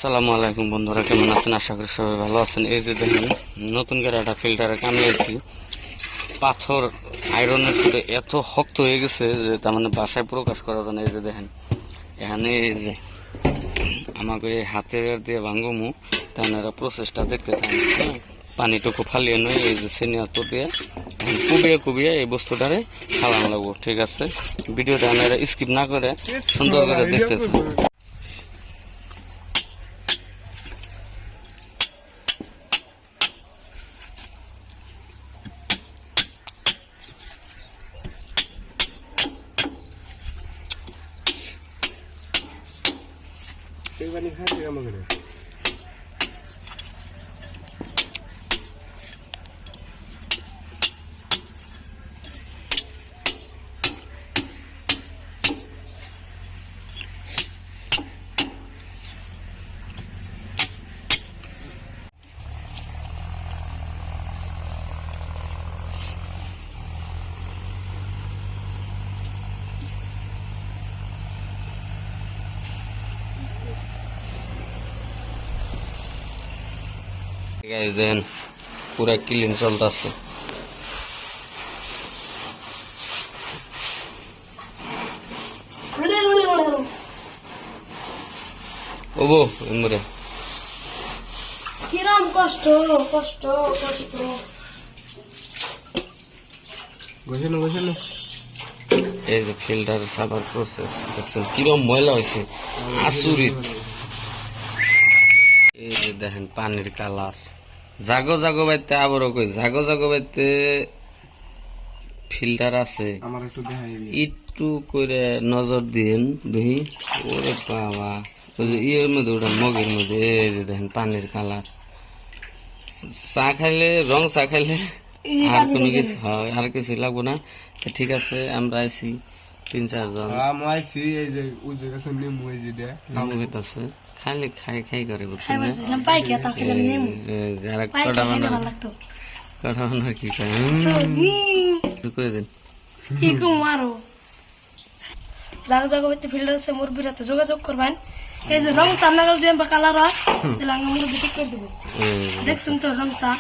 আসসালামু আলাইকুম বন্ধুরা, কেমন আছেন? আশা করি সবাই ভালো আছেন। এই যে দেখেন নতুন করে একটা ফিল্টারে কামিয়েছি। পাথর আয়রনের সাথে এত শক্ত হয়ে গেছে যে তার মানে বাসায় প্রকাশ করা যায় না। এই যে দেখেন এখানে এই যে আমাকে এই হাতে দিয়ে ভাঙ্গমু তারা প্রসেসটা দেখতে থাকেন। পানিটুকু ফালিয়ে নয় এই যে সিনিয়র তো দিয়ে কুবিয়ে কুবিয়ে এই বস্তুটারে ফালান লাগবো। ঠিক আছে, ভিডিওটা আপনারা স্কিপ না করে সুন্দর করে দেখতে থাকুন। দেন পুরা ক্লিন চলতেছে। ওবো এমরে কিরম কষ্ট কষ্ট কষ্ট বুঝেন বুঝেন। এই যে ফিল্টার সাবার প্রসেস দেখছেন কিরম ময়লা হয়েছে, আসুরিত। এই যে দেখেন পানির কালার জাগো জাগো বাইতে, আবারও কই জাগো জাগো বাইতে ফিল্টার আছে। একটু করে নজর দিন দেখি। ওরে বাবা, ওই যে ইয়ের মধ্যে ওটা মগের মধ্যে এই যে দেখেন পানির কালার। চা খাইলে রং চা খাইলে আর কোনো কিছু হয়, আর কিছু লাগবো না। ঠিক আছে, আমরা আইছি 3-4 জন। খাইলে খাই খাই করে কটা বানা কি খায় করে দিন। জাগো জাগো বাইতে ফিল্টার আছে, মুরব্বীর হাতে যোগাযোগ করবেন। এই যে রং চা লাগাল যে কালার হয়, তাহলে আমি মুরব্বী ঠিক করে দেবো। দেখছেন তো রং চা।